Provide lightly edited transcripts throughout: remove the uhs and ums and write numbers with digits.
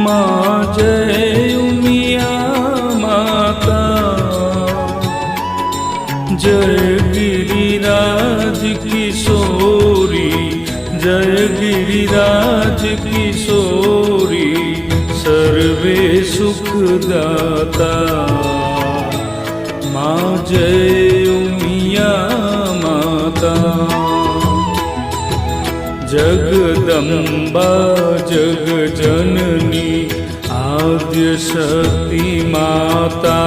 माँ जय उमिया माता। जय गिरिराज किशोरी, जय गिरिराज किशोरी, सर्वे सुखदाता। माँ जय उमिया माता। जगदम्बा जगजननी आद्य शक्ति माता,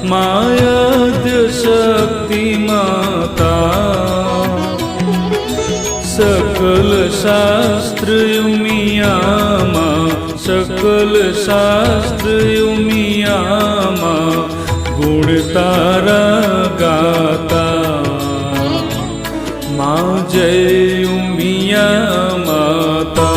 मायाद्य शक्ति माता। सकल शास्त्र उमिया माँ, सकल शास्त्र उमिया माँ, गुण तारा गाता। माँ जय उमिया माता।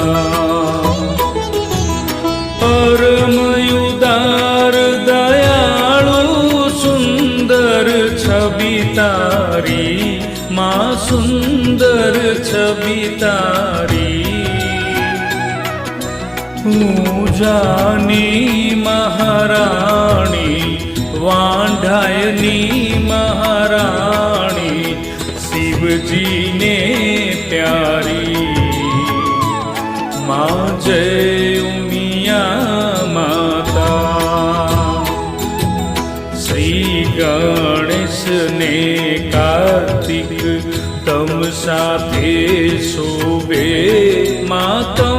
परम उदार दयालु सुंदर छवि तारी, माँ सुंदर छवि तारी। पूजानी महाराणी, वांढायनी महाराणी, शिव जी ने प्यारी। माँ जय उमिया माता। श्री गणेश ने कार्तिक तम साथे शोभे, माता